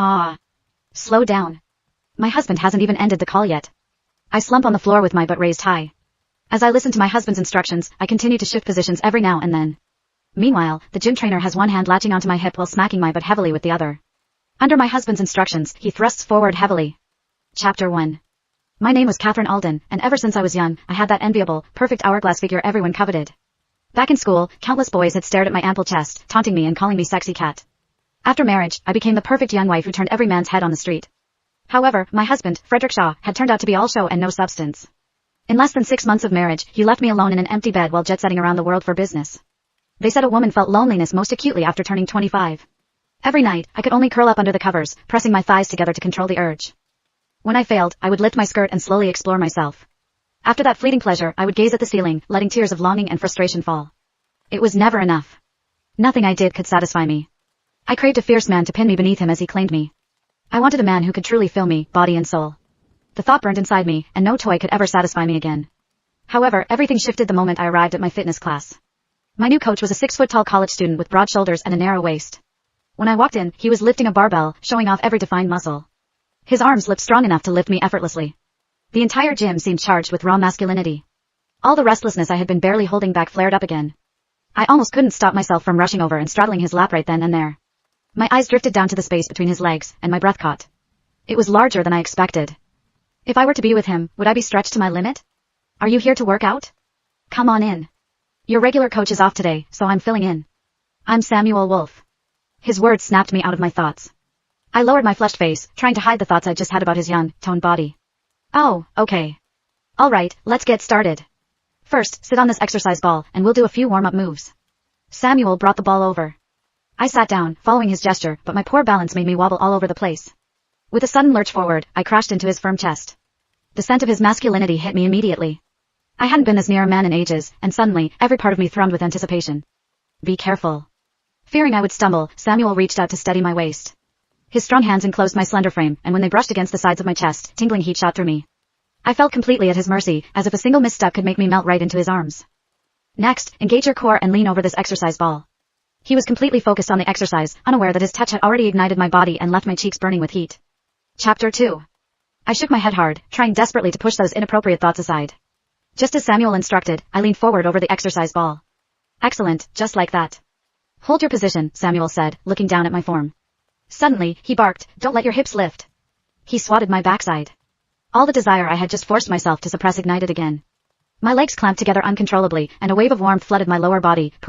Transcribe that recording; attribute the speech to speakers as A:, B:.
A: Ah. Slow down. My husband hasn't even ended the call yet. I slump on the floor with my butt raised high. As I listen to my husband's instructions, I continue to shift positions every now and then. Meanwhile, the gym trainer has one hand latching onto my hip while smacking my butt heavily with the other. Under my husband's instructions, he thrusts forward heavily. Chapter 1. My name was Catherine Alden, and ever since I was young, I had that enviable, perfect hourglass figure everyone coveted. Back in school, countless boys had stared at my ample chest, taunting me and calling me sexy cat. After marriage, I became the perfect young wife who turned every man's head on the street. However, my husband, Frederick Shaw, had turned out to be all show and no substance. In less than 6 months of marriage, he left me alone in an empty bed while jet-setting around the world for business. They said a woman felt loneliness most acutely after turning 25. Every night, I could only curl up under the covers, pressing my thighs together to control the urge. When I failed, I would lift my skirt and slowly explore myself. After that fleeting pleasure, I would gaze at the ceiling, letting tears of longing and frustration fall. It was never enough. Nothing I did could satisfy me. I craved a fierce man to pin me beneath him as he claimed me. I wanted a man who could truly fill me, body and soul. The thought burned inside me, and no toy could ever satisfy me again. However, everything shifted the moment I arrived at my fitness class. My new coach was a 6-foot-tall college student with broad shoulders and a narrow waist. When I walked in, he was lifting a barbell, showing off every defined muscle. His arms looked strong enough to lift me effortlessly. The entire gym seemed charged with raw masculinity. All the restlessness I had been barely holding back flared up again. I almost couldn't stop myself from rushing over and straddling his lap right then and there. My eyes drifted down to the space between his legs, and my breath caught. It was larger than I expected. If I were to be with him, would I be stretched to my limit? Are you here to work out? Come on in. Your regular coach is off today, so I'm filling in. I'm Samuel Wolfe. His words snapped me out of my thoughts. I lowered my flushed face, trying to hide the thoughts I just had about his young, toned body. Oh, okay. All right, let's get started. First, sit on this exercise ball, and we'll do a few warm-up moves. Samuel brought the ball over. I sat down, following his gesture, but my poor balance made me wobble all over the place. With a sudden lurch forward, I crashed into his firm chest. The scent of his masculinity hit me immediately. I hadn't been this near a man in ages, and suddenly, every part of me thrummed with anticipation. Be careful. Fearing I would stumble, Samuel reached out to steady my waist. His strong hands enclosed my slender frame, and when they brushed against the sides of my chest, tingling heat shot through me. I felt completely at his mercy, as if a single misstep could make me melt right into his arms. Next, engage your core and lean over this exercise ball. He was completely focused on the exercise, unaware that his touch had already ignited my body and left my cheeks burning with heat. Chapter 2. I shook my head hard, trying desperately to push those inappropriate thoughts aside. Just as Samuel instructed, I leaned forward over the exercise ball. Excellent, just like that. Hold your position, Samuel said, looking down at my form. Suddenly, he barked, don't let your hips lift. He swatted my backside. All the desire I had just forced myself to suppress ignited again. My legs clamped together uncontrollably, and a wave of warmth flooded my lower body,